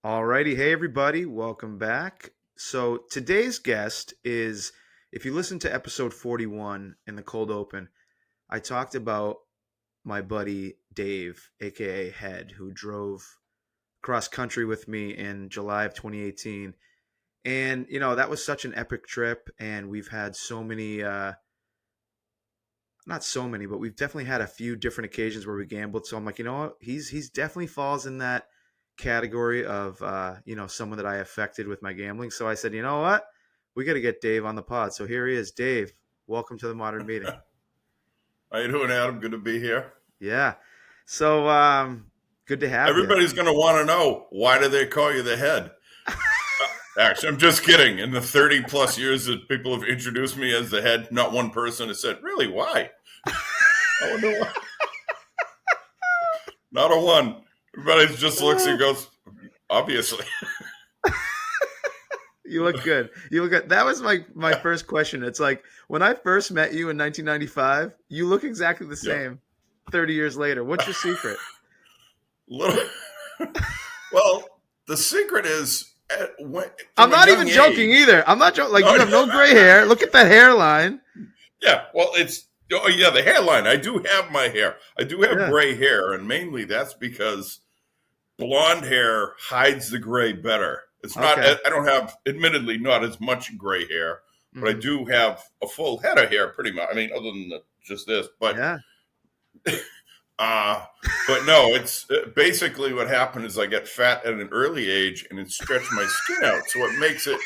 Alrighty, hey everybody, welcome back. So today's guest is, if you listen to episode 41 in the cold open, I talked about my buddy Dave, aka Head, who drove cross country with me in July of 2018. And that was such an epic trip, and we've had so many, not so many, but we've definitely had a few different occasions where we gambled. So I'm like, you know what, he's definitely falls in that category of someone that I affected with my gambling. So I said, you know what, we got to get Dave on the pod. So here he is. Dave, welcome to the Modern Meeting. How you doing, Adam? Good to be here. Yeah. So good to have you. Everybody's going to want to know, why do they call you the Head? Actually, I'm just kidding. In the 30 plus years that people have introduced me as the Head, not one person has said, really, why? I wonder why. Not a one. Everybody just looks and goes, obviously. You look good. You look good. That was my first question. It's like, when I first met you in 1995, you look exactly the same 30 years later. What's your secret? Well, the secret is, I'm not even joking either. I'm not joking. Like, you have no gray hair. Look at that hairline. Yeah, well, the hairline. I do have my hair. I do have gray hair, and mainly that's because blonde hair hides the gray better. It's not. Okay. I don't have, admittedly, not as much gray hair, but I do have a full head of hair, pretty much. I mean, other than just this, but but no, it's basically what happened is I get fat at an early age, and it stretched my skin out, so it makes it,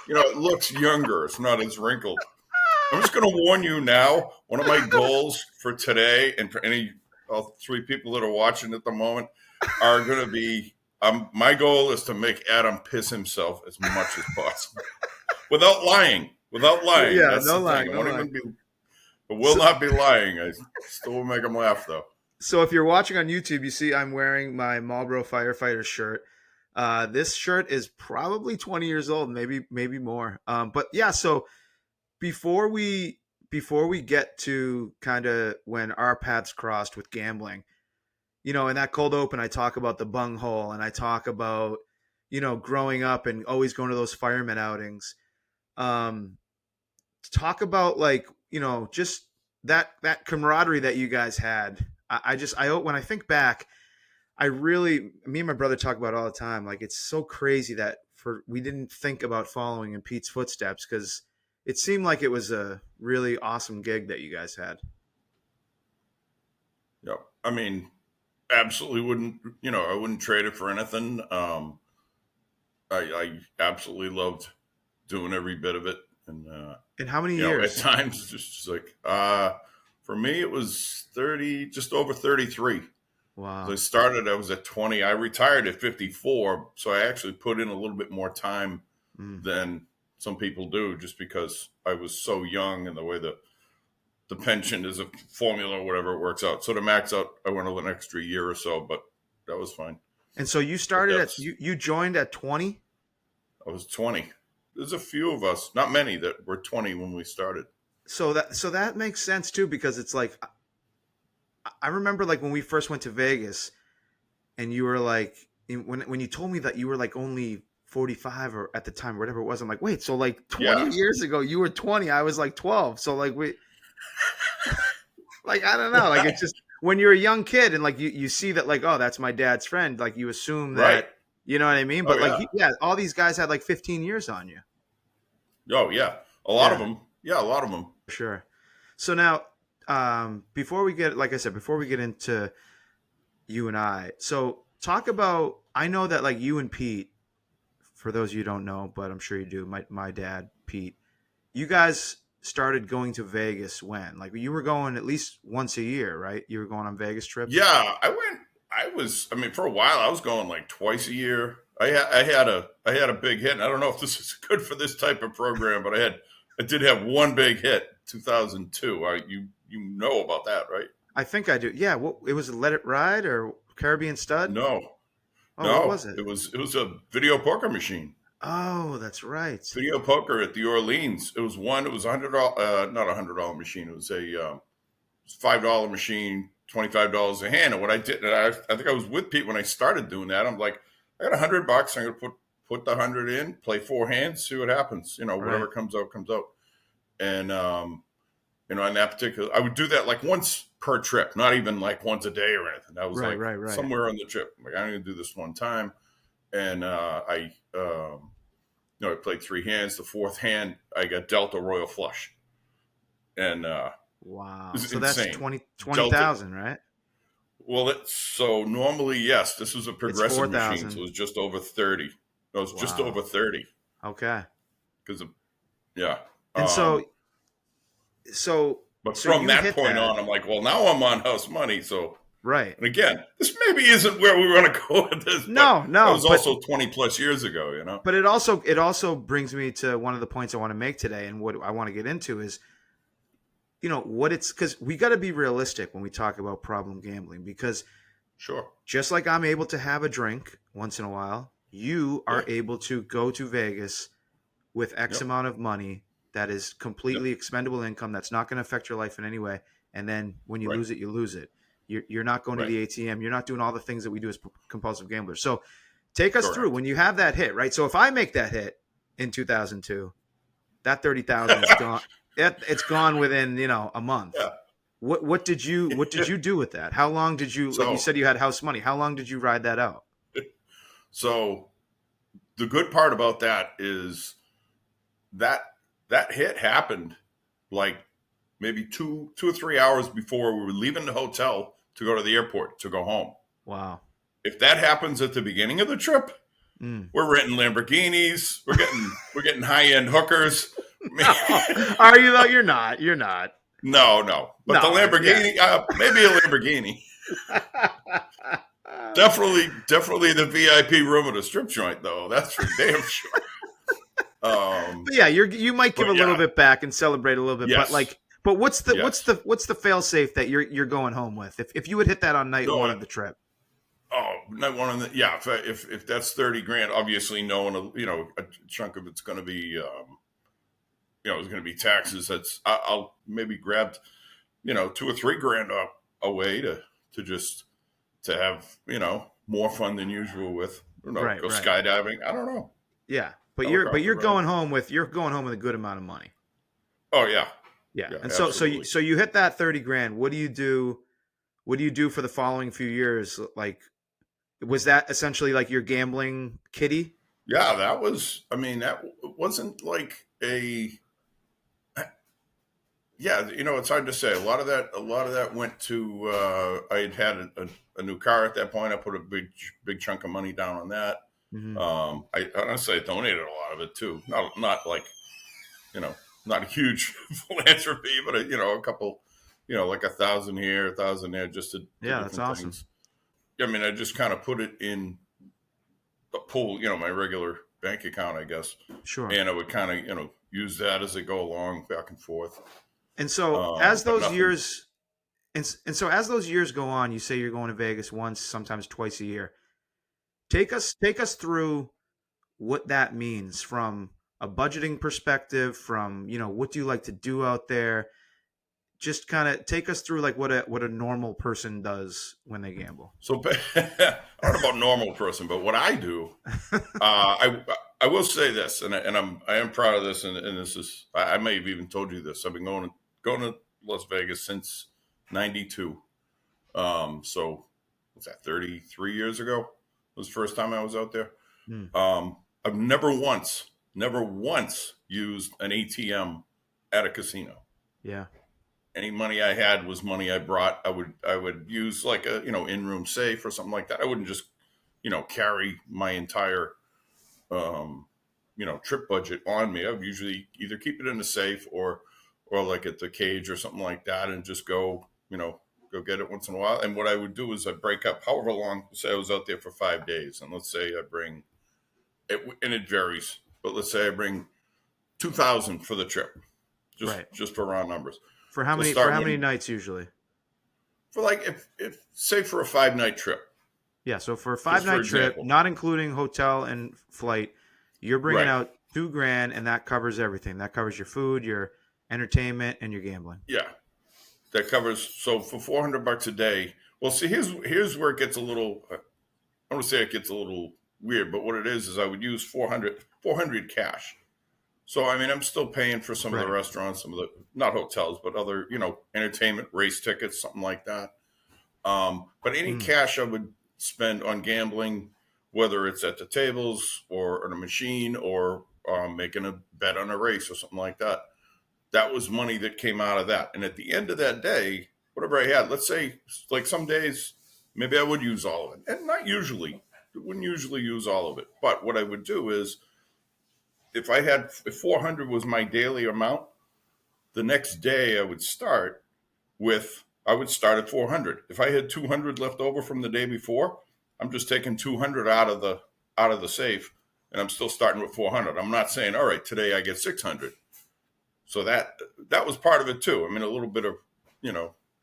it looks younger. It's not as wrinkled. I'm just going to warn you now. One of my goals for today, and for all three people that are watching at the moment, are going to be. My goal is to make Adam piss himself as much as possible, without lying. Yeah, that's no lying. I will not be lying. I still will make him laugh, though. So if you're watching on YouTube, you see I'm wearing my Marlboro Firefighter shirt. This shirt is probably 20 years old, maybe more. But yeah, so before we get to kind of when our paths crossed with gambling, in that cold open, I talk about the bung hole, and I talk about, growing up and always going to those fireman outings. Talk about, like, just that camaraderie that you guys had. When I think back, me and my brother talk about it all the time. Like, it's so crazy that we didn't think about following in Pete's footsteps, because it seemed like it was a really awesome gig that you guys had. Yeah, I mean, absolutely wouldn't. I wouldn't trade it for anything. I absolutely loved doing every bit of it. And how many years? At times, it's just like, for me, it was 30, just over 33. Wow. So I was at 20. I retired at 54. So I actually put in a little bit more time than some people do, just because I was so young, and the way the pension is a formula or whatever it works out. So to max out, I went an extra year or so, but that was fine. And so you started you joined at 20? I was 20. There's a few of us, not many, that were 20 when we started. So that makes sense too, because it's like, I remember, like, when we first went to Vegas, and you were like, when you told me that you were like only 45 or at the time, whatever it was, I'm like, wait, so like 20 years ago you were 20, I was like 12. So like like, I don't know, like, it's just, when you're a young kid and like you see that, like, oh, that's my dad's friend, like, you assume that, right. You know what I mean? But all these guys had like 15 years on you. Oh yeah, a lot of them. Yeah, a lot of them. Sure. So now, before we get into you and I, so talk about, I know that, like, you and Pete, for those of you who don't know, but I'm sure you do, my dad, Pete, you guys started going to Vegas when? Like, you were going at least once a year, right? You were going on Vegas trips? Yeah, for a while I was going like twice a year. I had a big hit, and I don't know if this is good for this type of program, but I did have one big hit, 2002. You know about that, right? I think I do. Yeah, it was Let It Ride or Caribbean Stud? No. What was it? It was a video poker machine. Oh, that's right. Video poker at the Orleans. It was $100, not $100 machine. It was a $5 machine, $25 a hand. And what I did, and I think I was with Pete when I started doing that. I'm like, I got $100. I'm gonna put the 100 in, play 4 hands, see what happens. Whatever Right. comes out comes out. And on that particular, I would do that like once per trip, not even like once a day or anything. That was Right. like Right. Right. somewhere on the trip. Like I'm gonna do this one time, and I played 3 hands. The fourth hand, I got dealt a royal flush, and it Wow. was So that's insane. twenty Dealt it. thousand, right? Well, so normally, yes, this was a It's progressive machine, so it 4,000. was just over 30. No, it was just over Wow. 30 Okay. because yeah. And Um, so but so from you that hit point that. on, I'm like, well, now I'm on house money. So, Right. and again, this maybe isn't where we want to go with this, but No, that no, was also 20 plus years ago. but it also brings me to one of the points I want to make today, and what I want to get into is, what it's, because we got to be realistic when we talk about problem gambling, because Sure. just like I'm able to have a drink once in a while, you Yeah. are able to go to Vegas with X Yep. amount of money that is Yep. completely expendable income that's not going to affect your life in any way. And then when you Right. lose it, you lose it. You're not going to Right. the ATM. You're not doing all the things that we do as compulsive gamblers. So take us through Correct. when you have that hit, right? So if I make that hit in 2002, that 30,000 is gone. It's gone within, a month. Yeah. What did you do with that? How long did you, like you So, said, you had house money? How long did you ride that out? so the good part about that is that that hit happened like maybe 2 or 3 hours before we were leaving the hotel to go to the airport to go home. Wow. If that happens at the beginning of the trip, Mm. we're renting Lamborghinis. We're getting high end hookers. No. Are you though? You're not. You're not. No. But the No. Yeah. Lamborghini, maybe a Lamborghini. Definitely the VIP room at a strip joint, though. That's for damn sure. But yeah, you might give a But little yeah, bit back and celebrate a little bit, but yes, like, but yes. what's the fail safe that you're going home with? If you would hit that on night No, one of the trip, not one of the. Yeah, if that's 30 grand, obviously knowing a chunk of it's going to be it's going to be taxes. I'll maybe grab 2 or 3 grand away to just to have more fun than usual with right, go right, skydiving. I don't know. yeah. But Helicopter you're ride. going home with a good amount of money. Oh yeah, Yeah, yeah, and absolutely. so you hit that 30 grand. What do you do? What do you do for the following few years? Like, was that essentially like your gambling kitty? Yeah, that was. I mean, that wasn't like a. Yeah, it's hard to say. A lot of that went to. I had a new car at that point. I put a big chunk of money down on that. Hmm. I honestly I donated a lot of it too. Not like you know, not a huge philanthropy, but a couple, like 1,000 here, 1,000 there, just to Yeah, that's different awesome. things. I mean, I just kind of put it in a pool, my regular bank account, I guess, Sure. and I would kind of, use that as I go along, back and forth. And so as But those nothing. years and so as those years go on, you say you're going to Vegas once, sometimes twice a year. Take us through what that means from a budgeting perspective, from, what do you like to do out there? Just kind of take us through like what a normal person does when they gamble. So I don't know about normal person, but what I do, I will say this, and I am proud of this, and this is I may have even told you this. I've been going to Las Vegas since '92. So what's that? 33 years ago was the first time I was out there. Hmm. I've never once used an ATM at a casino. Yeah. Any money I had was money I brought. I would use like a in-room safe or something like that. I wouldn't just carry my entire trip budget on me. I would usually either keep it in the safe or like at the cage or something like that, and just go get it once in a while. And what I would do is I'd break up however long. Say I was out there for 5 days, and let's say I bring it, and it varies, but let's say I bring 2,000 for the trip, Right. just for round numbers. For how So many for start how many one nights usually? for like if say for a 5 night trip, Yeah, so for a just five for night trip, example. not including hotel and flight, you're bringing Right. out 2 grand, and that covers everything. That covers your food, your entertainment, and your gambling. Yeah. That covers so for $400 a day. Well, see, here's where it gets a little. I want to say it gets a little weird, but what it is I would use 400 cash. So, I mean, I'm still paying for some of the Right. restaurants, some of the, not hotels, but other, entertainment, race tickets, something like that. But any Mm. cash I would spend on gambling, whether it's at the tables or on a machine or making a bet on a race or something like that, that was money that came out of that. And at the end of that day, whatever I had, let's say, like some days, maybe I would use all of it. And not usually, wouldn't usually use all of it. But what I would do is, if 400 was my daily amount, the next day I would start at 400. If I had 200 left over from the day before, I'm just taking 200 out of the safe, and I'm still starting with 400. I'm not saying, all right, today I get 600. So that was part of it too. I mean, a little bit of,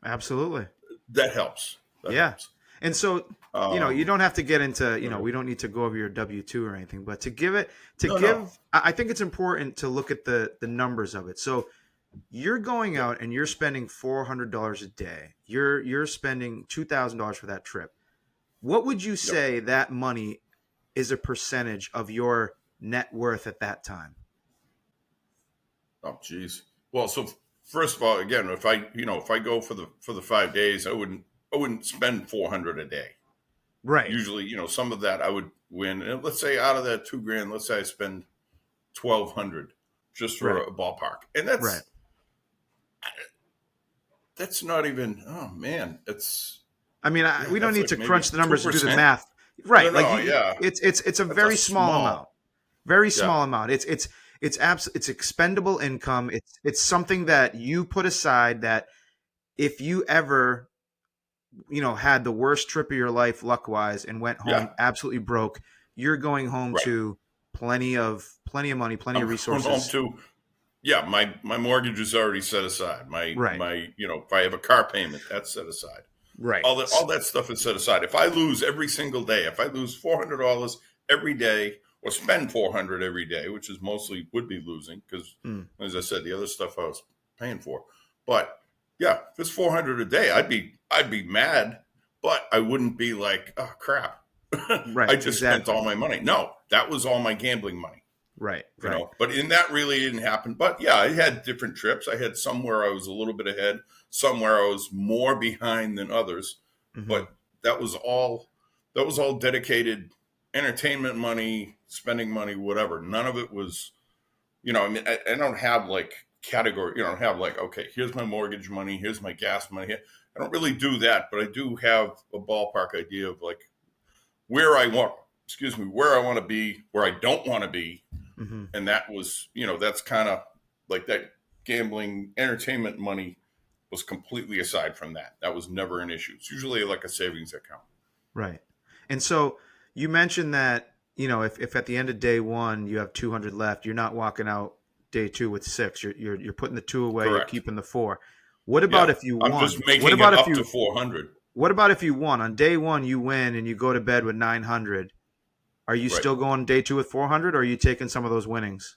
Absolutely. that helps. That Yeah. helps. And so, you Um, don't have to get into, we don't need to go over your W-2 or anything, but no. I think it's important to look at the numbers of it. So you're going Yeah. out and you're spending $400 a day. You're spending $2,000 for that trip. What would you Yep. say that money is a percentage of your net worth at that time? Oh, geez. Well, so first of all, again, if I go for the 5 days, I wouldn't spend 400 a day. Right. Usually, some of that I would win. And let's say out of that 2 grand, let's say I spend 1,200 just for Right. a ballpark, and Right. that's not even. Oh man, I mean, we don't that's need like to maybe crunch the two numbers and do the percent. math. No, Right. Like no, yeah, it's a that's a very small amount. small. Very Yeah, small amount. It's expendable income. It's something that you put aside that if you ever, had the worst trip of your life luck wise and went home yeah, absolutely broke, you're going home right. to plenty of money, plenty of I'm going home resources. to. Yeah, my mortgage is already set aside. My Right. my if I have a car payment, that's set aside. Right. All that stuff is set aside. If I lose every single day, if I lose $400 every day, or spend 400 every day, which is mostly would be losing because, Mm. as I said, the other stuff I was paying for. But yeah, if it's 400 a day, I'd be mad, but I wouldn't be like, oh crap, Right. I just spent Exactly. all my money. No, that was all my gambling money. Right. Right. But in that really didn't happen. But yeah, I had different trips. I had some where I was a little bit ahead, some where I was more behind than others. Hmm. But that was all dedicated entertainment money, spending money, whatever. None of it was, I mean, I don't have like category, I don't have like, okay, here's my mortgage money, here's my gas money. I don't really do that, but I do have a ballpark idea of like where I want, where I want to be, where I don't want to be, Hmm. and that was that's kind of like that gambling entertainment money was completely aside from that was never an issue. It's usually like a savings account. Right. And so you mentioned that, if at the end of day one you have 200 left, you're not walking out day two with six. You're putting the two away. You're Correct. keeping the four. What about Yeah, if you I'm just won? What making about it if up to you 400. What about if you won on day one? You win and you go to bed with 900. Are you Right. still going day two with 400, or are you taking some of those winnings?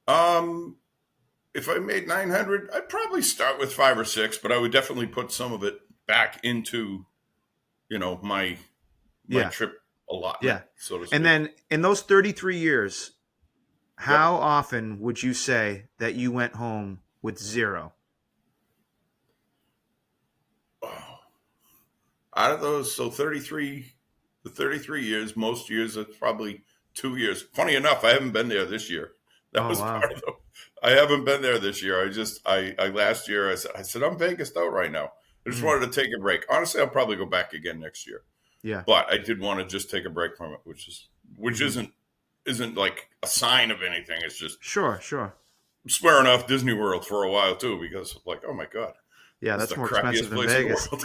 um if I made 900, I'd probably start with 5 or 6, but I would definitely put some of it back into my Yeah, trip allotment, yeah. so to And speak. then in those 33 years, Yep. how often would you say that you went home with zero? Oh, out of those, so the 33 years, most years it's probably 2 years. Funny enough, I haven't been there this year. That Oh was wow. part of the. I haven't been there this year. I last year I said I'm Vegas out right now. I just Mm, wanted to take a break. Honestly, I'll probably go back again next year. yeah. But I did want to just take a break from it, which Hmm. isn't like a sign of anything. It's just Sure, sure. I'm swearing off Disney World for a while too, because like, oh my god, Yeah, this is that's the more expensive crappiest than place in the Vegas. world.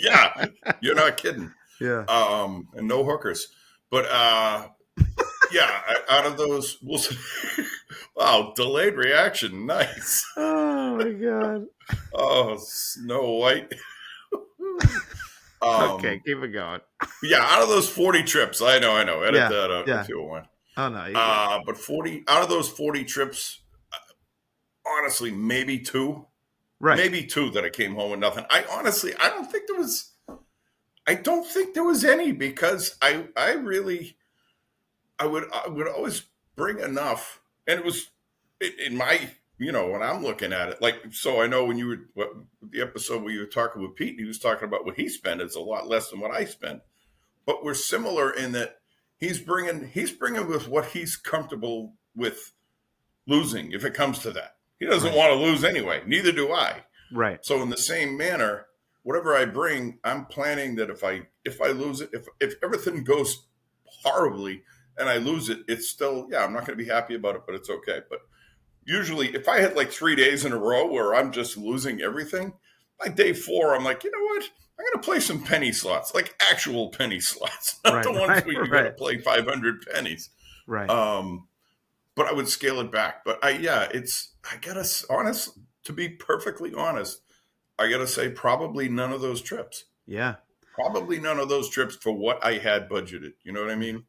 Yeah, you're not kidding. Yeah. And no hookers. But yeah, out of those, we'll see. Wow, delayed reaction, nice. Oh my god. Oh, Snow White. Okay, um, keep it going. yeah, out of those 40 trips, I know, edit Yeah, that out yeah. if you want. Oh no, you're good. But 40 out of those 40 trips, honestly, maybe two Right. that I came home with nothing. I don't think there was. I don't think there was any because I really I would always bring enough, and it was in my when I'm looking at it, like, so I know when you were the episode where you were talking with Pete, he was talking about what he spent. It's a lot less than what I spend, but we're similar in that he's bringing with what he's comfortable with losing if it comes to that. He doesn't Right. want to lose anyway. Neither do I. Right. So in the same manner, whatever I bring, I'm planning that if I lose it, if everything goes horribly and I lose it, it's still, yeah, I'm not going to be happy about it, but it's okay. But usually, if I had like 3 days in a row where I'm just losing everything, by day four, I'm like, you know what? I'm going to play some penny slots, like actual penny slots, not Right. the ones Right. where you got to Right. play 500 pennies. Right. Um, but I would scale it back. But I gotta honest to be perfectly honest, I gotta say probably none of those trips. Yeah. Probably none of those trips for what I had budgeted. You know what I mean? Mhm.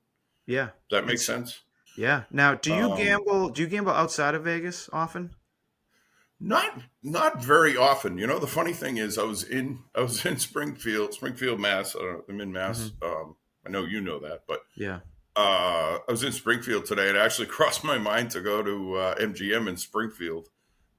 Yeah. Does that And make sense? yeah. Now, do you Um, gamble? Do you gamble outside of Vegas often? not very often. You know, the funny thing is, I was in Springfield, Mass. I'm in Mass. Hmm. I know you know that, but Yeah. I was in Springfield today. It actually crossed my mind to go to MGM in Springfield,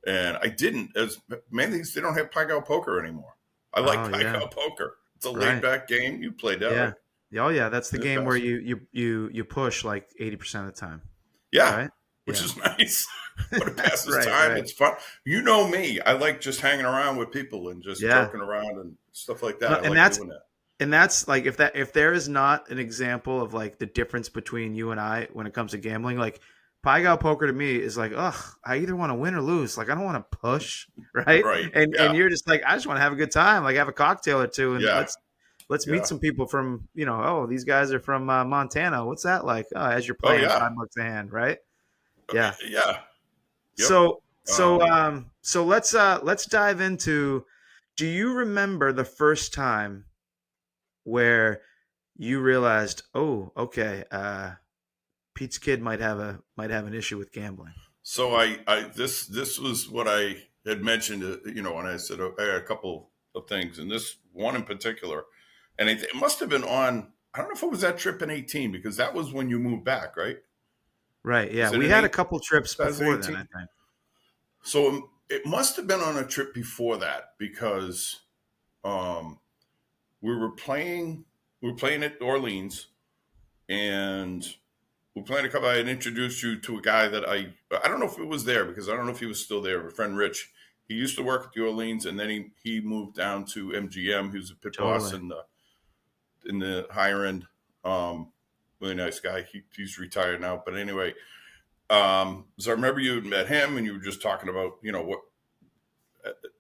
and I didn't. As mainly they don't have Pai Gow poker anymore. I like Oh Pai yeah. Gow poker. It's a laid Right. back game. You played that, Yeah. right? Oh yeah. That's the In the game where past. you push like 80% of the time. Yeah, Right. which Yeah. is nice. But it passes Right. time. Right. It's fun. You know me. I like just hanging around with people and just Yeah. joking around and stuff like No, that. I like doing that. and that's like if there is not an example of like the difference between you and I when it comes to gambling, like Pai Gow poker to me is like, ugh, I either want to win or lose. Like I don't want to push, right? Right. And Yeah. you're just like, I just want to have a good time, like have a cocktail or two, and Yeah. let's meet Yeah. some people from oh these guys are from Montana. What's that like? Oh, as you're Oh playing yeah. $5 a hand, right? Yeah. Yeah. Yep. Um, So let's dive into. Do you remember the first time where you realized, oh, okay, Pete's kid might have an issue with gambling? So this was what I had mentioned, when I said I had a couple of things, and this one in particular, and it must have been on. I don't know if it was that trip in 18 because that was when you moved back, right? Right. Yeah, Was it we in had a couple trips before then, I 2018? think. So it must have been on a trip before that because um, we were playing at Orleans, and we played a couple. I had introduced you to a guy that I don't know if it was there because I don't know if he was still there. A friend Rich, he used to work at the Orleans, and then he moved down to MGM. He was a pit boss Totally. in the higher end. Really nice guy. He's retired now, but anyway. So I remember you had met him, and you were just talking about what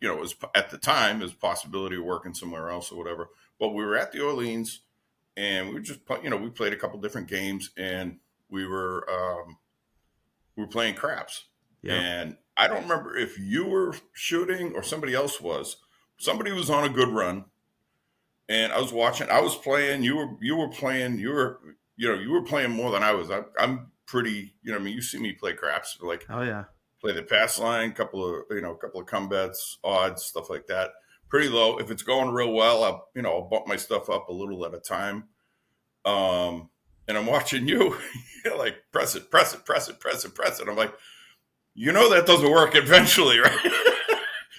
was at the time his possibility of working somewhere else or whatever. But we were at the Orleans, and we were just we played a couple different games, and we were we were playing craps. Yep. And I don't remember if you were shooting or somebody else was. Somebody was on a good run, and I was watching. I was playing. You were playing. You were playing more than I was. I'm pretty. I mean, you see me play craps, like Oh yeah. play the pass line, couple of come bets, odds, stuff like that. Pretty low. If it's going real well, I'll bump my stuff up a little at a time. And I'm watching you, you're like press it, press it, press it, press it, press it. I'm like, that doesn't work eventually, right?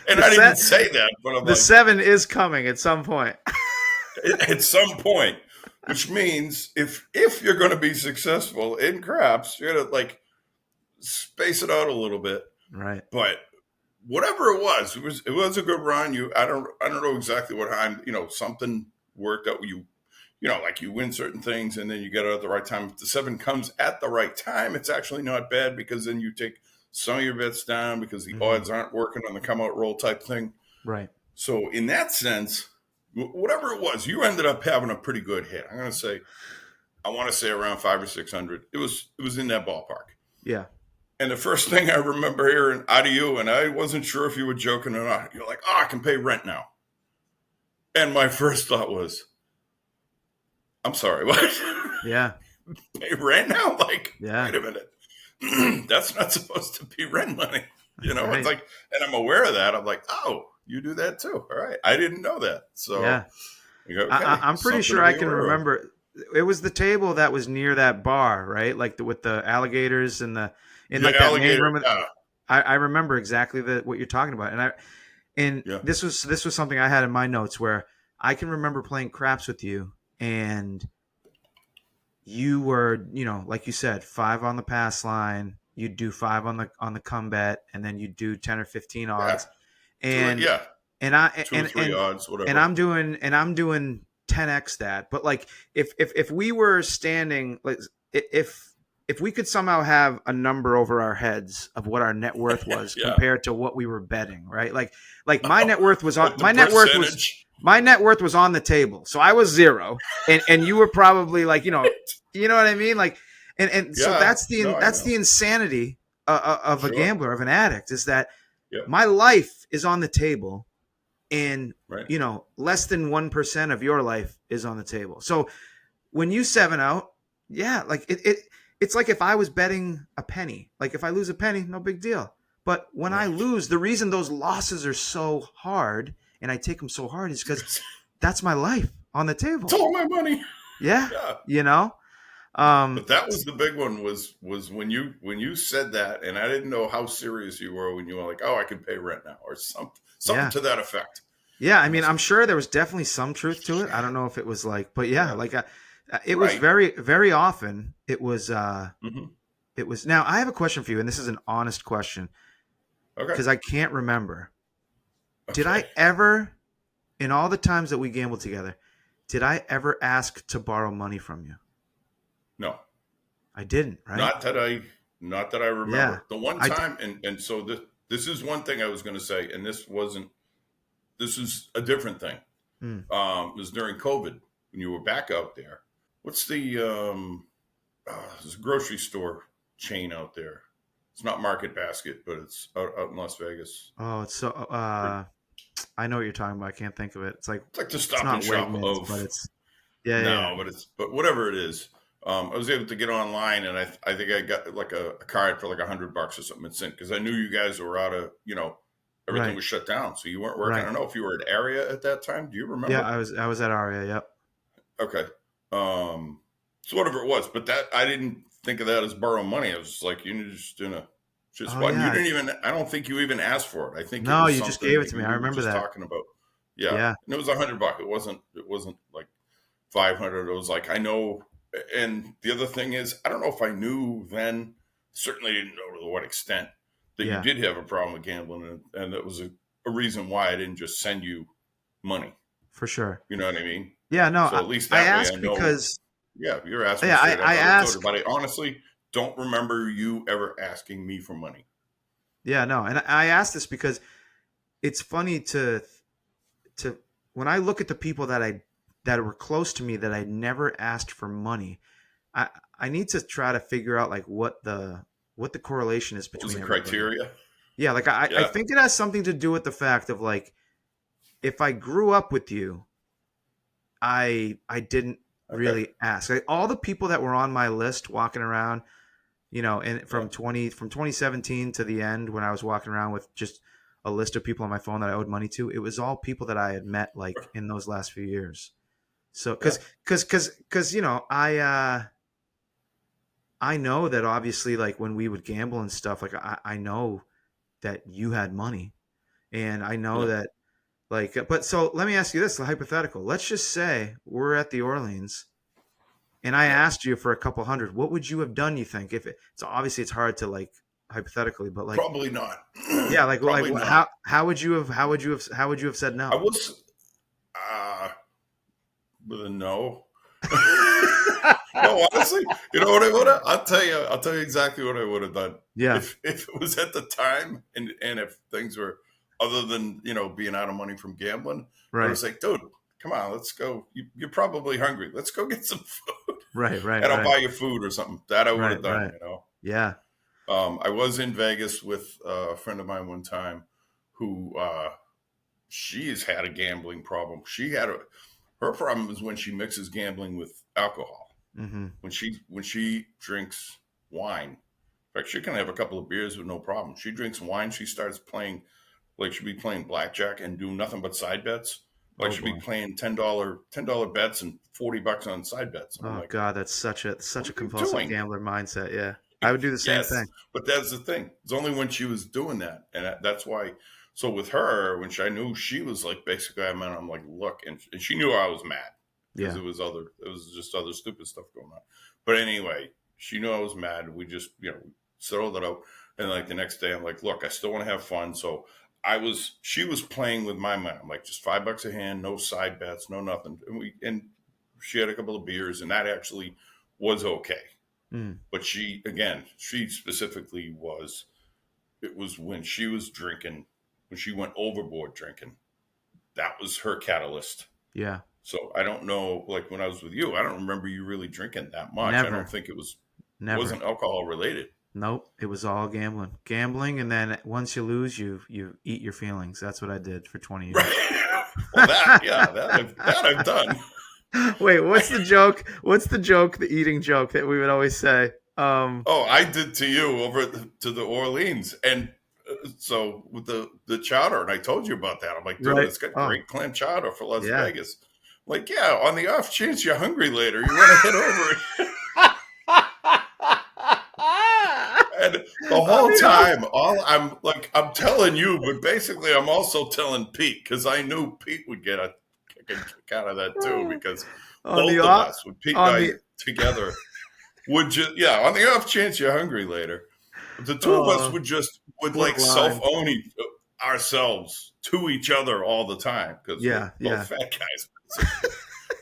And The I didn't set say that, but I'm the like, 7 is coming at some point. at some point, which means if you're going to be successful in craps, you're going to like space it out a little bit. Right. But whatever it was a good run. I don't know exactly what time. Something worked out. Like you win certain things and then you get it at the right time. If the 7 comes at the right time, it's actually not bad because then you take some of your bets down because the Hmm. odds aren't working on the come out roll type thing. Right. So in that sense, whatever it was, you ended up having a pretty good hit. I want to say around 500 or 600. It was in that ballpark. Yeah. And the first thing I remember hearing out of you, and I wasn't sure if you were joking or not, you're like, "Oh, I can pay rent now." And my first thought was, "I'm sorry, what? Yeah. Pay rent now? Like, Yeah. wait a minute, that's not supposed to be rent money." It's Right. like, and I'm aware of that. I'm like, "Oh, you do that too? All right, I didn't know that." So, Yeah. You go, okay, I'm pretty something sure to I be can aware of. remember. It was the table that was near that bar, right? Like with the alligators and the in The like that main alligator, room. yeah, I remember exactly what you're talking about, and yeah, this was something I had in my notes where I can remember playing craps with you, and you were, like you said, five on the pass line. You'd do five on the come bet, and then you'd do 10 or 15 yeah, odds, and yeah, and I two or three odds, and whatever. I'm doing 10x that. But like if we were standing, like if we could somehow have a number over our heads of what our net worth was Yeah, compared to what we were betting, right? Like my net worth was on like the my net worth was percentage. my net worth was on the table. So I was zero, and you were probably like, you know what I mean? Like, and so Yeah, no, I that's know. the insanity of a Sure. gambler, of an addict, is that Yep. my life is on the table, and Right. less than 1% of your life is on the table. So when you seven out, yeah, like it's like if I was betting a penny. Like if I lose a penny, no big deal. But when I Right. lose, the reason those losses are so hard and I take them so hard is because that's my life on the It's table. all my money. Yeah, Yeah. you know. Um, But that was the big one was when you said that, and I didn't know how serious you were when you were like, oh, I can pay rent now, or something yeah, to that effect. yeah. I And I mean, was I'm like, sure there was definitely some truth to it. I don't shit. know if it was like, but yeah, Yeah. like it was Right. very, very often. It was. Hmm. It was. Now I have a question for you, and this is an honest question Okay. because I can't remember. Did Okay. I ever, in all the times that we gambled together, did I ever ask to borrow money from you? No, I didn't, right? not that I not that I Yeah. remember. The one I. time, and so this is one thing I was going to say, and this is a different thing. Mm. It was during COVID when you were back out there. What's the there's a grocery store chain out there? It's not Market Basket, but it's out in Las Vegas. Oh, it's so. I know what you're talking about. I can't think of it. It's like It's like the it's Stop and not Shop Wegmans, but of it's yeah, yeah, yeah. no, but whatever it is. I was able to get online, and I think I got like a card for like $100 or something and sent because I knew you guys were out of everything Right, was shut down, so you weren't working. I right. don't know if you were at Area at that time. Do you Yeah, remember? I was at Aria. Yep. Okay. So whatever it was, but that I didn't think of that as borrow money. I was just like, you just in a shit Oh spot. And you yeah. didn't even I don't think you even asked for it. I think it No, was you just gave something it to maybe me. I we were remember just that. talking about. Yeah. Yeah. And it was $100. It wasn't like 500. It was like I know and the other thing is I don't know if I knew then, certainly didn't know to what extent that you Yeah. did have a problem with gambling and that was a reason why I didn't just send you money. For sure. You know what I mean? Yeah. No, So at least I that way I asked know because yeah, you're asking yeah, straight up. I I would have told you, ask. but I honestly don't remember you ever asking me for money. Yeah. No, and I asked this because it's funny to when I look at the people that were close to me that I never asked for money. I I need to try to figure out like what the correlation is What was between the everybody. criteria? Yeah, like I Yeah. think it has something to do with the fact of like if I grew up with you, I didn't Okay. really ask. Like, all the people that were on my list walking around, and Yeah. from 2017 to the end when I was walking around with just a list of people on my phone that I owed money to, it was all people that I had met like in those last few years. So Yeah. cuz I know that obviously like when we would gamble and stuff, like I know that you had money, and I know Yeah. that like, but so let me ask you this, a hypothetical. Let's just say we're at the Orleans and I Yeah. asked you for a couple hundred. What would you have done, you think? If it's obviously it's hard to like hypothetically, but like, Probably not. yeah, like Probably not. how would you have said I no? was with a no. No, honestly, you know what I would have? I'll tell you exactly what I would have done. Yeah, If it was at the time and if things were other than, being out of money from gambling, I right, was like, dude, come on, let's go. You're probably hungry. Let's go get some food. right, right, And I'll right, buy you food or something. That I would right, have done, right. you know. Yeah, I was in Vegas with a friend of mine one time who she has had a gambling problem. Her problem is when she mixes gambling with alcohol. mm-hmm. When she drinks wine, in fact, she can have a couple of beers with no problem. She drinks wine, she starts playing like she'll be playing blackjack and do nothing but side bets. I Oh should be boy. playing $10 bets and $40 on side bets. And I'm Oh like, God, that's such what a are you compulsive doing? gambler mindset. Yeah, I would do the same Yes, thing. but that's the thing. It's only when she was doing that, and that's why. So with her, when I knew she was like basically, I'm like, look, and she knew I was mad because Yeah, it was just other stupid stuff going on. But anyway, she knew I was mad. We just settled it out, and like the next day, I'm like, look, I still want to have fun. So she was playing with my money. I'm like, just $5 a hand, no side bets, no nothing, and she had a couple of beers, and that actually was okay. mm, But she specifically was, it was when she was drinking, when she went overboard drinking, that was her catalyst. yeah, So I don't know, like when I was with you, I don't remember you really drinking that much. I don't never, think never. wasn't alcohol related. Nope, it was all gambling, and then once you lose, you eat your feelings. That's what I did for 20 years. Right. Well, that I've done. Wait, what's the joke? What's the joke? The eating joke that we would always say. Oh, I did to you to the Orleans, and so with the chowder, and I told you about that. I'm like, dude, Right. it's got Oh, great clam chowder for Las yeah. Vegas. Like, yeah, on the off chance you're hungry later, you want to head over. And the On whole the off, time, all I'm telling you, but basically, I'm also telling Pete because I knew Pete would get a kick out of that too because on the both of off, us, with Pete and on I the together, would just on the off chance you're hungry later, the two of us oh, would what a like self line. own ourselves to each other all the time because we're Yeah, both yeah. fat guys, basically.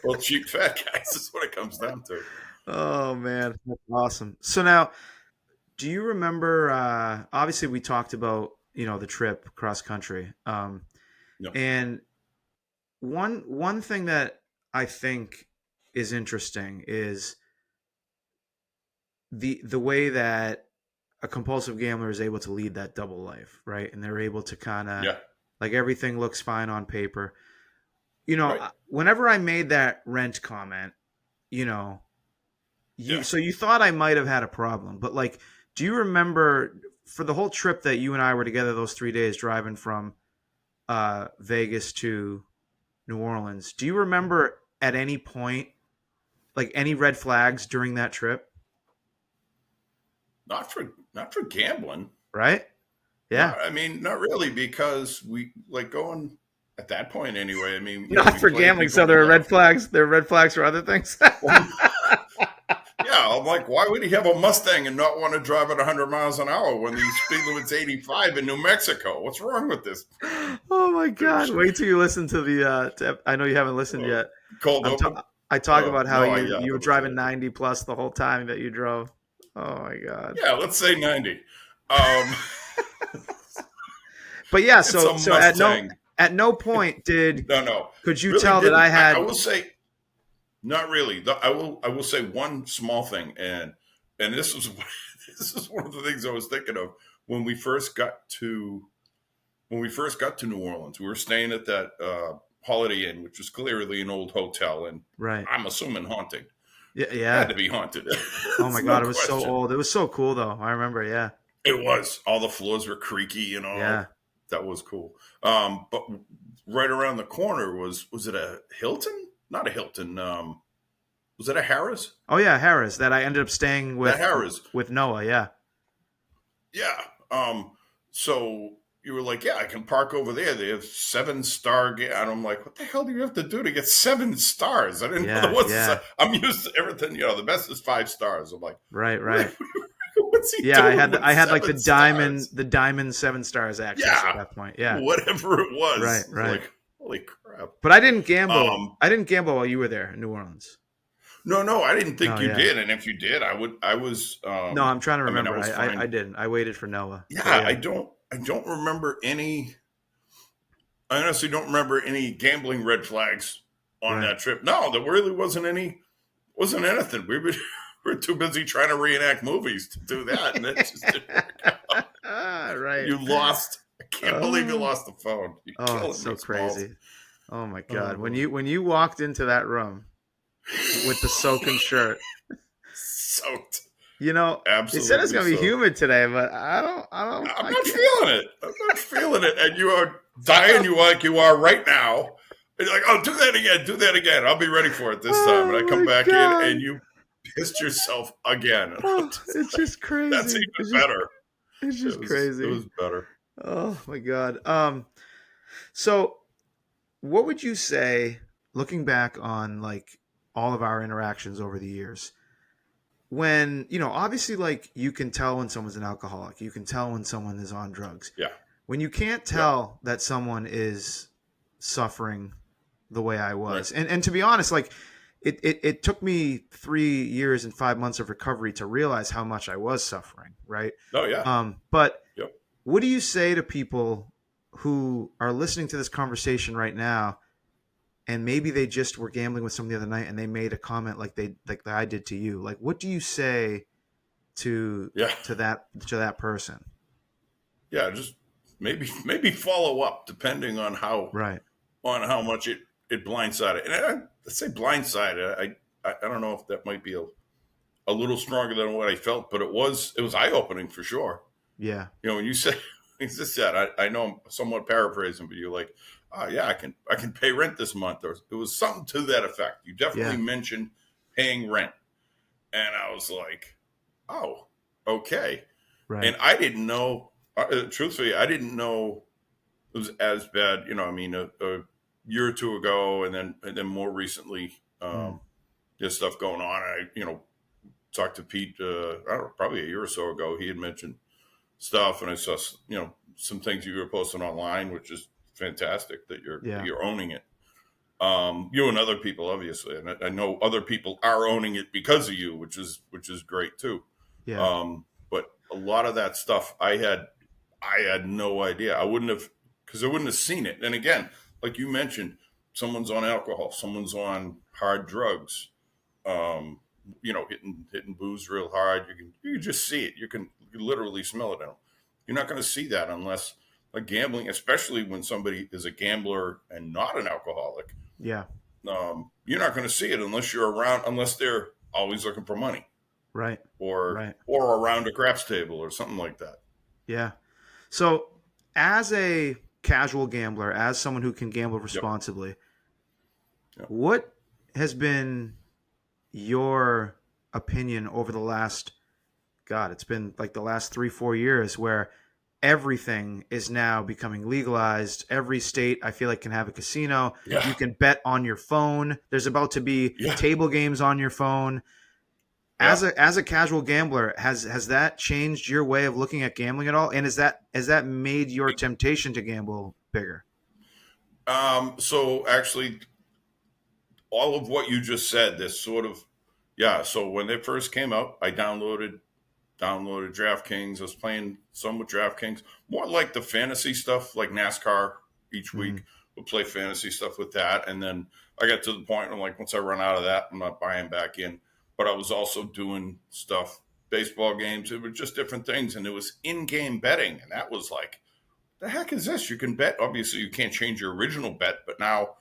Both cheap fat guys is what it comes down to. Oh man, that's awesome. So now, do you remember? Obviously, we talked about the trip cross country, Yep. and one thing that I think is interesting is the way that a compulsive gambler is able to lead that double life, right? And they're able to kind of Yeah. like everything looks fine on paper. Right. Whenever I made that rent comment, you know, Yeah. you thought I might have had a problem, but like, do you remember for the whole trip that you and I were together those 3 days driving from Vegas to New Orleans? Do you remember at any point like any red flags during that trip? Not for gambling. Right? Yeah. Not, I mean, not really, because we like going at that point anyway. I mean, Not we for played gambling. people So to there are red death. flags. There are red flags for other things. Well, yeah, I'm like, why would he have a Mustang and not want to drive at 100 miles an hour when the speed limit's 85 in New Mexico? What's wrong with this Oh my god! douche? Wait till you listen to the. I know you haven't listened Uh, yet. Cold I'm. open? I talk about how No, I you were haven't listened driving to it. 90 plus the whole time that you drove. Oh my god! Yeah, let's say 90. Um, But yeah, it's a so at Mustang. no point No, could you really tell that I didn't. I had. will say, not really. I will say one small thing, and this is this is one of the things I was thinking of when we first got to New Orleans. We were staying at that Holiday Inn, which was clearly an old hotel, and Right? I'm assuming haunted. Yeah, Had yeah. to be haunted. Oh my It's no god, it was so question. old. It was so cool though. I remember. Yeah, It was. All the floors were creaky and yeah. all. That was cool. But right around the corner was it a Hilton? Not a Hilton. Was it a Harris? Oh yeah, Harris that I ended up staying That Harris. with Noah. Yeah, Yeah. So you were like, yeah, I can park over there. They have 7-star. And I'm like, what the hell do you have to do to get 7 stars? I didn't know there yeah, was. yeah. I'm used to everything. The best is 5 stars. I'm like, Right, what, right. what's he Yeah, doing with I had like 7 stars? the diamond 7 stars access at Yeah, that point. Yeah, whatever it right, was. I was right. like, holy crap. But I didn't gamble. Um, I didn't gamble while you were there in New Orleans. no, I didn't No, think you yeah. did. And if you did, I was. No, I'm trying to I mean, I remember. was I fine. didn't. I waited for Noah. But Yeah, yeah. I don't remember any. I honestly don't remember any gambling red flags on Right. that trip. No, there really wasn't any. Wasn't anything. We were too busy trying to reenact movies to do that, and it just didn't work out. Right. You lost. I can't believe you Oh, lost the phone. You're oh, it's killing me, so Smalls. crazy. Oh my god. Oh, When you walked into that room with the soaking shirt, soaked. they said it's Absolutely gonna be soaked. humid today, but I'm I not can't. feeling it. I'm not feeling it. And you are dying. You like you are right now. And you're like, oh, do that again. I'll be ready for it this time. And I Oh come my back in god. and you pissed yourself again. And I'm Oh, just it's like, just that's crazy. even better. It's just It crazy. was better. Oh my god. So what would you say, looking back on like all of our interactions over the years, when, obviously, like, you can tell when someone's an alcoholic, you can tell when someone is on drugs. Yeah. When you can't Yeah. tell that someone is suffering the way I Right. was, and to be honest, like, it took me 3 years and 5 months of recovery to realize how much I was suffering, right? Oh, yeah. But Yep. what do you say to people who are listening to this conversation right now, and maybe they just were gambling with someone the other night and they made a comment like that I did to you? Like, what do you say to Yeah. that person? Yeah. Just maybe follow up depending Right. on how much it blindsided. And let's say blindsided. I don't know if that might be a little stronger than what I felt, but it was eye opening for sure. Yeah. When you said, you just said, I know I'm somewhat paraphrasing, but you're like, oh yeah, I can pay rent this month, or it was something to that effect. You definitely Yeah. mentioned paying rent, and I was like, oh, okay. Right. And I didn't know, truthfully, I didn't know it was as bad. I mean, a year or two ago, and then more recently, Mm. there's stuff going on. I talked to Pete, I don't know, probably a year or so ago. He had mentioned stuff, and I saw some things you were posting online, which is fantastic that Yeah. you're owning it. You and other people, obviously, and I know other people are owning it because of you, which is great too. Yeah. But a lot of that stuff, I had no idea. I wouldn't have, because I wouldn't have seen it. And again, like you mentioned, someone's on alcohol, someone's on hard drugs, hitting booze real hard. You can just see it. You can literally smell it in them. You're not going to see that unless, like, gambling, especially when somebody is a gambler and not an alcoholic. Yeah. You're not going to see it unless you're around, unless they're always looking for money, Right. or Right. or around a craps table or something like that. Yeah. So, as a casual gambler, as someone who can gamble Yep. responsibly, Yep. what has been your opinion over the last, God, it's been like the last 3-4 years, where everything is now becoming legalized. Every state, I feel like, can have a casino. Yeah. You can bet on your phone. There's about to be Yeah. table games on your phone. Yeah. As a casual gambler, has that changed your way of looking at gambling at all? And has that made your temptation to gamble bigger? So actually, all of what you just said, this sort of, yeah. So when they first came out, I downloaded DraftKings. I was playing some with DraftKings, more like the fantasy stuff, like NASCAR. Each Mm, week we'll play fantasy stuff with that, and then I got to the point where, like, once I run out of that, I'm not buying back in. But I was also doing stuff, baseball games. It was just different things, and it was in-game betting, and that was like, the heck is this? You can bet. Obviously, you can't change your original bet, but now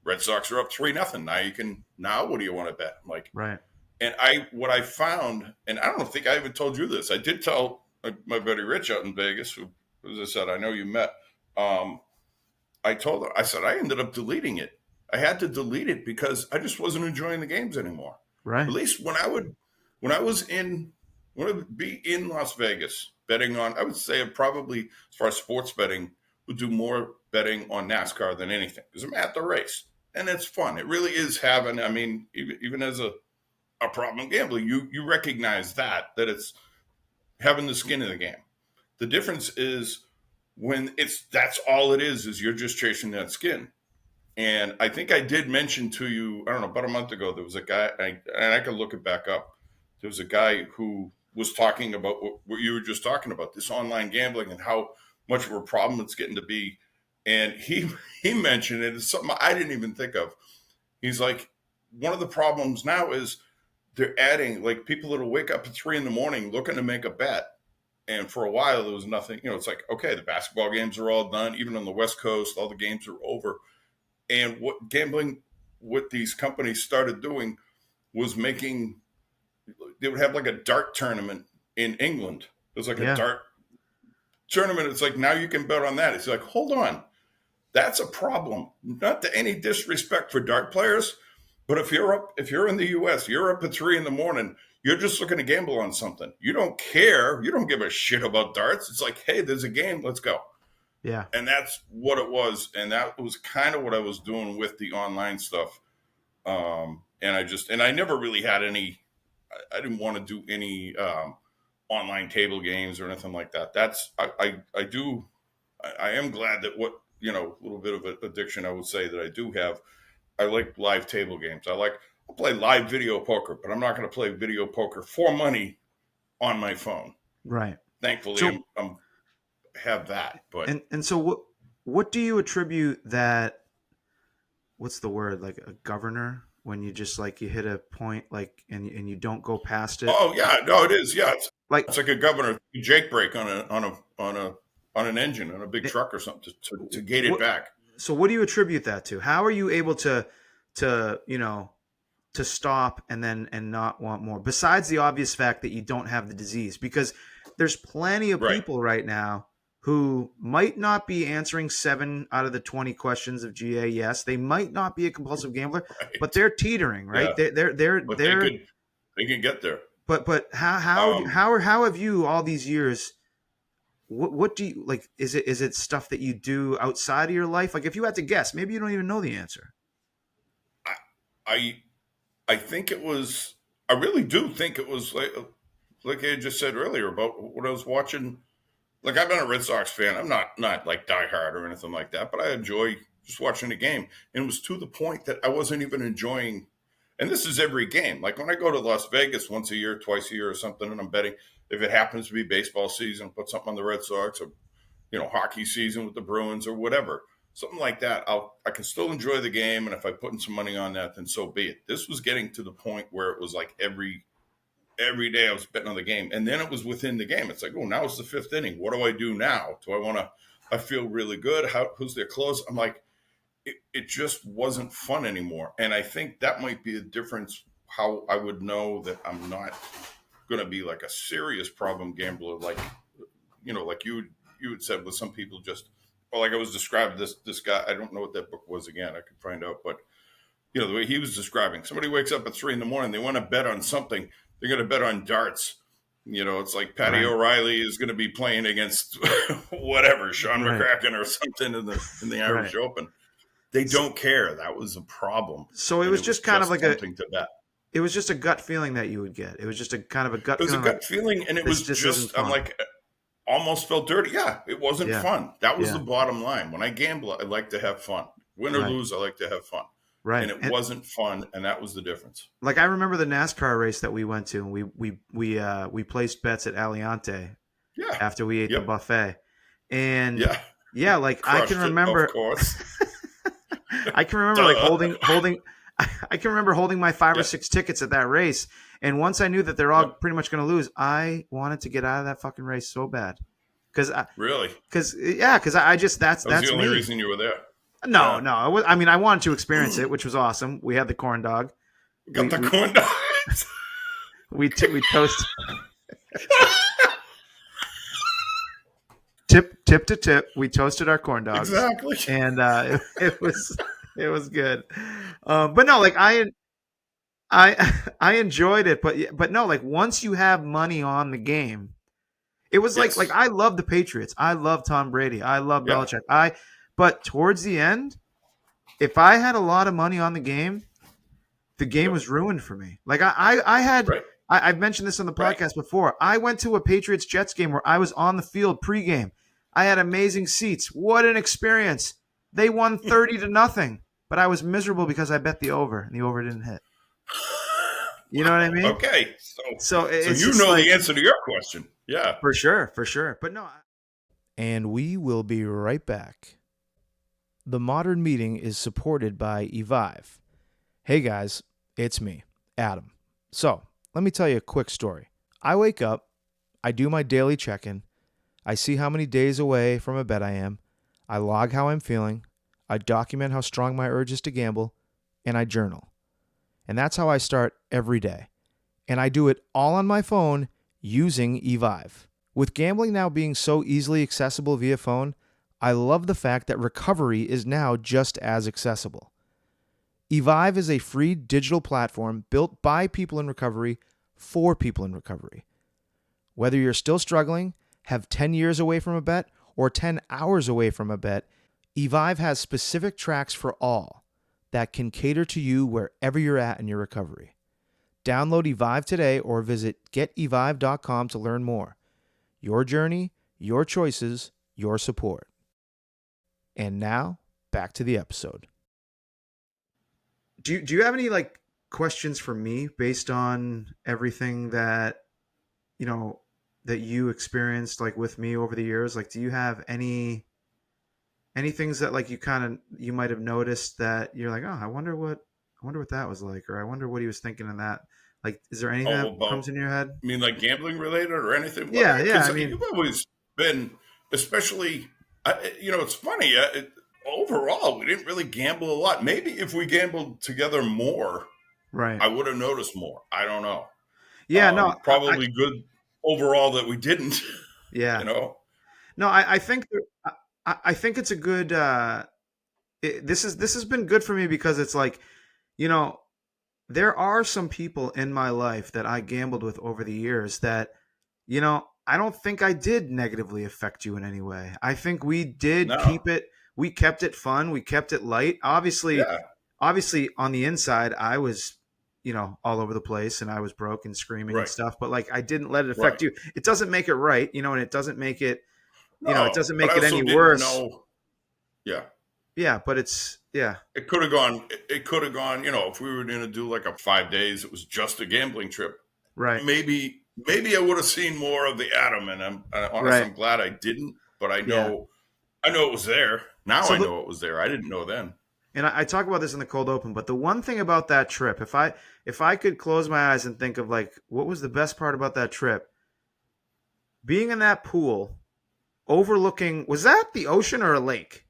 Red Sox are up 3-0. Now you can. Now what do you want to bet? I'm like, right. and what I found, and I don't think I even told you this. I did tell my buddy Rich out in Vegas, who, as I said, I know you met. I told him, I said, I ended up deleting it. I had to delete it because I just wasn't enjoying the games anymore. At Right. least when I would be in Las Vegas betting on, I would say I probably, as far as sports betting, would do more betting on NASCAR than anything, because I'm at the race and it's fun. It really is having, I mean, even as a problem gambling, you recognize that it's having the skin in the game. The difference is when that's all it is you're just chasing that skin. And I think I did mention to you, I don't know, about a month ago, there was a guy, and I could look it back up. There was a guy who was talking about what you were just talking about, this online gambling and how much of a problem it's getting to be. And he mentioned it. It's something I didn't even think of. He's like, one of the problems now is they're adding, like, people that'll wake up at 3 a.m. looking to make a bet. And for a while, there was nothing. It's like, okay, the basketball games are all done. Even on the West Coast, all the games are over. And what these companies started doing was they would have like a dart tournament in England. It was like a Yeah. dart tournament. It's like, now you can bet on that. It's like, hold on. That's a problem. Not to any disrespect for dart players, but if you're in the US, you're up at 3 in the morning, you're just looking to gamble on something. You don't care. You don't give a shit about darts. It's like, hey, there's a game, let's go. Yeah. And that's what it was. And that was kind of what I was doing with the online stuff. And I never really had any, I didn't want to do any online table games or anything like that. I am glad that a little bit of an addiction I would say that I do have. I like live table games. I'll play live video poker, but I'm not going to play video poker for money on my phone. Right. Thankfully, So, I'm have that. But and so what do you attribute that? What's the word, like a governor, when you just like you hit a point like and you don't go past it? oh yeah, no, it is. Yeah, Like it's like a governor Jake brake on an engine on a big truck or something to gate it what, back. so what do you attribute that to? How are you able to to stop and not want more, besides the obvious fact that you don't have the disease? Because there's plenty of Right. people right now who might not be answering 7 out of the 20 questions of GA. Yes, they might not be a compulsive gambler, but Right. they're teetering, right? Yeah. But They're they could get there. but Um, how have you all these years? What do you like? Is it stuff that you do outside of your life? Like if you had to guess, maybe you don't even know the answer. I I think it was. I really do think it was like I just said earlier about what I was watching. Like I've been a Red Sox fan. I'm not like diehard or anything like that, but I enjoy just watching the game. And it was to the point that I wasn't even enjoying. And this is every game. Like when I go to Las Vegas once a year, twice a year, or something, and I'm betting. If it happens to be baseball season, put something on the Red Sox, or hockey season with the Bruins or whatever, something like that. I can still enjoy the game, and if I put in some money on that, then so be it. This was getting to the point where it was like every day I was betting on the game, and then it was within the game. It's like, oh, now it's the 5th inning. What do I do now? Do I want to? I feel really good. Who's their close? I'm like, it just wasn't fun anymore, and I think that might be the difference. How I would know that I'm not going to be like a serious problem gambler, like like you had said with some people just, well, like I was described this guy. I don't know what that book was again. I could find out, but the way he was describing, somebody wakes up at 3 in the morning, they want to bet on something. They're going to bet on darts. It's like Patty Right. O'Reilly is going to be playing against whatever Sean Right. McCracken or something in the Irish Right. Open. They don't care. That was a problem. So it And was it was just kind of just like something to bet. it was just a gut feeling that you would get. It was just a kind of a gut It was a feeling like gut feeling, and it this was just isn't just, I'm fun. like, almost felt dirty. Yeah, it wasn't Yeah. fun. That was Yeah. the bottom line. When I gamble, I like to have fun. Win or Right. lose, I like to have fun. Right. And it And wasn't fun, and that was the difference. like I remember the NASCAR race that we went to, and we placed bets at Aliante Yeah. after we ate the Yep. buffet. And Yeah. yeah, like I can Crushed it, remember of course. I can remember like Duh. holding I can remember holding my 5 or Yeah. 6 tickets at that race. And once I knew that they're all Yep. pretty much going to lose, I wanted to get out of that fucking race so bad. Really? Cuz I just That was that's the only me. reason you were there. No, Yeah. no. I mean, I wanted to experience it, which was awesome. We had the corn dog. Got We the we corn dogs. we toast tip to tip. We toasted our corn dogs, Exactly. and it was good. But no, like I enjoyed it, but no, like once you have money on the game, it was like Yes. I love the Patriots. I love Tom Brady. I love Yeah. Belichick. But towards the end, if I had a lot of money on the game Yep. was ruined for me. Like I had Right. I've mentioned this on the Right. podcast before. I went to a Patriots Jets game where I was on the field pregame. I had amazing seats. What an experience! They won 30-0, but I was miserable because I bet the over and the over didn't hit. You know what I mean? Okay. So So it's you just know like the answer to your question. Yeah. for sure. But no. And we will be right back. The Modern Meeting is supported by Evive. Hey guys, it's me, Adam. So, let me tell you a quick story. I wake up, I do my daily check-in, I see how many days away from a bet I am, I log how I'm feeling, I document how strong my urge is to gamble, and I journal. And that's how I start every day. And I do it all on my phone using Evive. With gambling now being so easily accessible via phone, I love the fact that recovery is now just as accessible. Evive is a free digital platform built by people in recovery for people in recovery. Whether you're still struggling, have 10 years away from a bet, or 10 hours away from a bet, Evive has specific tracks for all that can cater to you wherever you're at in your recovery. Download Evive today or visit getevive.com to learn more. Your journey, your choices, your support. And now, back to the episode. Do you have any like questions for me based on everything that you know that you experienced like with me over the years? Like, do you have any things that like you might have noticed that you're like, oh, I wonder what that was like, or I wonder what he was thinking in that. Like, is there anything that Oh, about, comes in your head? I mean, like gambling related or anything? Yeah, yeah. Because I mean, you've always been, especially, it's funny. Overall, we didn't really gamble a lot. Maybe if we gambled together more, right. I would have noticed more. I don't know. Yeah, no, Probably good overall that we didn't. yeah, You know. no. I think I think it's a good. This has been good for me because it's like, you know, there are some people in my life that I gambled with over the years that, I don't think I did negatively affect you in any way. I think we did No. we kept it fun, we kept it light. Yeah. Obviously on the inside, I was, all over the place and I was broke and screaming and Right. stuff, but like I didn't let it Right. affect you. It doesn't make it right, and it doesn't make it, it No, doesn't but make I it also any didn't worse. know. Yeah. Yeah, but it's, yeah, It could have gone. It could have gone. If we were going to do like a 5 days, it was just a gambling trip. right, Maybe I would have seen more of the Atom, and right. I'm glad I didn't. But Yeah. I know it was there. Now So I know it was there. I didn't know then. and I talk about this in the cold open, but the one thing about that trip, if I could close my eyes and think of like what was the best part about that trip, being in that pool, overlooking, was that the ocean or a lake?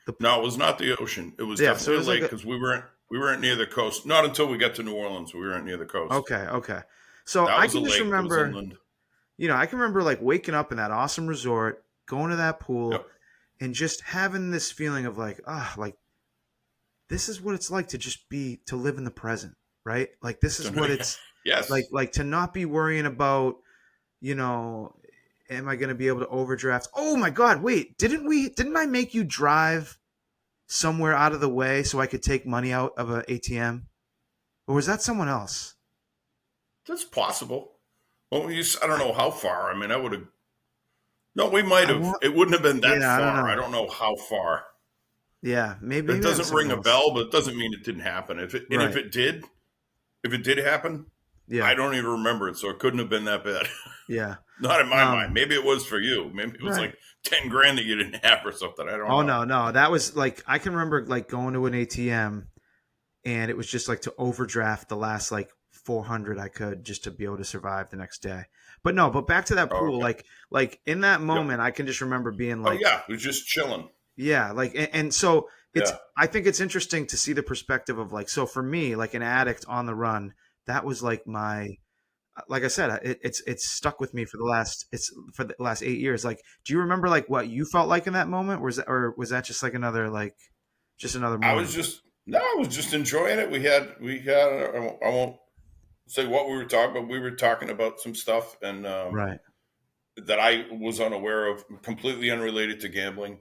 The No, it was not the ocean. It was Yeah, so definitely it a was like lake a because we weren't near the coast. Not until we got to New Orleans. We weren't near the coast. okay, okay. So That I was a can just lake. It was remember, inland. I can remember like waking up in that awesome resort, going to that pool, Yep. and just having this feeling of like, like this is what it's like to just be to live in the present, right? Like this is what it's Yes. like to not be worrying about, you know, am I going to be able to overdraft? Oh my God, wait, didn't I make you drive somewhere out of the way so I could take money out of an ATM? Or was that someone else? That's possible. Well, I don't know how far. I mean, I would have. No, we might I have. want, It wouldn't have been that yeah, I don't far. know. I don't know how far. Yeah, maybe That that was doesn't someone ring a else. bell, but it doesn't mean it didn't happen. Right. If it did happen, Yeah. I don't even remember it, so it couldn't have been that bad. Yeah. Not in my mind. Um, Maybe it was for you. Maybe it was right. like 10 grand that you didn't have or something. I don't Oh know. no, no. That was like I can remember like going to an ATM and it was just like to overdraft the last like 400 I could just to be able to survive the next day. But no, but back to that Oh, pool, okay. like in that Yep. moment I can just remember being Oh like, yeah, it was just chilling. yeah, like and so it's Yeah. I think it's interesting to see the perspective of like, so for me, like an addict on the run, that was like my, like I said, it's stuck with me for the last 8 years. Like, do you remember like what you felt like in that moment? Or was that just like another like just another I was morning? just no, I was just enjoying it. We had. I won't say what we were talking, but we were talking about some stuff and Right. that I was unaware of, completely unrelated to gambling.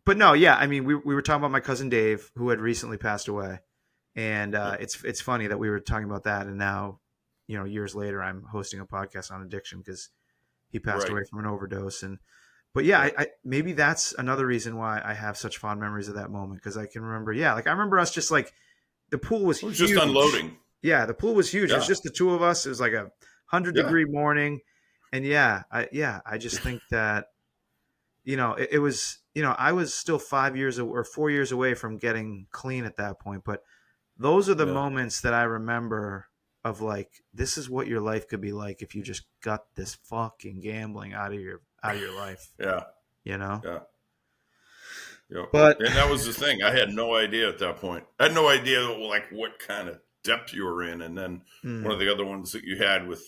But no, yeah, I mean, we were talking about my cousin Dave, who had recently passed away, and Yep. it's funny that we were talking about that, and now, years later, I'm hosting a podcast on addiction because he passed Right. away from an overdose, and but yeah, Yep. I maybe that's another reason why I have such fond memories of that moment because I can remember, yeah, like I remember us just like the pool was It was just huge, unloading. yeah, the pool was huge. It was Yeah. just the two of us. It was like a hundred Yeah. degree morning, and I just think that it was, I was still 5 years or 4 years away from getting clean at that point. But those are the Yeah. moments that I remember of like, this is what your life could be like if you just got this fucking gambling out of your life, Yeah. you know? Yeah. Yeah. But And that was the thing. I had no idea at that point. I had no idea like what kind of depth you were in. And then one of mm, the other ones that you had with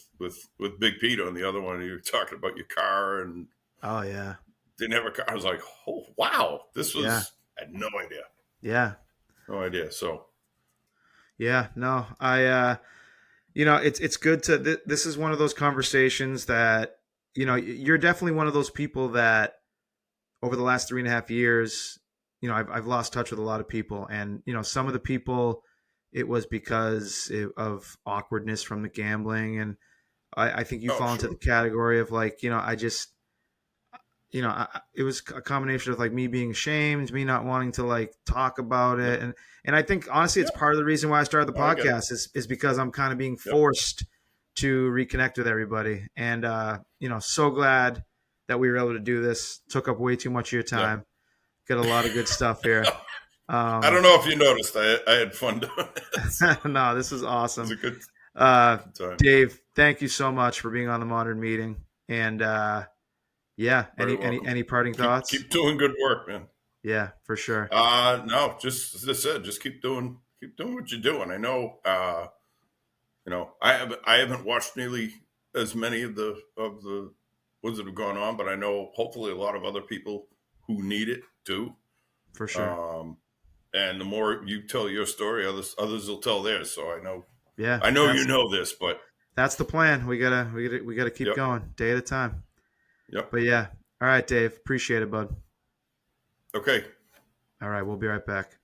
Big Pete on the other one, you were talking about your car and oh yeah. they never. I was like, oh wow, this Yeah. was. I had no idea, Yeah. no idea. So Yeah. No, it's good to, this is one of those conversations that, you're definitely one of those people that over the last 3.5 years, I've lost touch with a lot of people, and some of the people, it was because of awkwardness from the gambling, and I think you oh fall into the sure, category of like, I just, it was a combination of like me being ashamed, me not wanting to like talk about yeah, it, and I think honestly, it's yeah. part of the reason why I started the No, I get it. podcast is because I'm kind of being Yep, forced to reconnect with everybody, and so glad that we were able to do this. Took up way too much of your yeah. time. Got a lot of good stuff here. I don't know if you noticed. I had fun doing this. No, this is It was awesome. a good Uh, time. Dave, thank you so much for being on the Modern Meeting, and yeah, Very any welcome. parting thoughts? Keep doing good work, man. Yeah, for sure. No, just as I said, just keep doing what you're doing. I know, I haven't watched nearly as many of the ones that have gone on, but I know hopefully a lot of other people who need it too. For sure. Um, and the more you tell your story, others will tell theirs. So Yeah, I know you know this, but that's the plan. We gotta keep yep, going day at a time. yep, But yeah. All right, Dave. Appreciate it, bud. okay. All right, we'll be right back.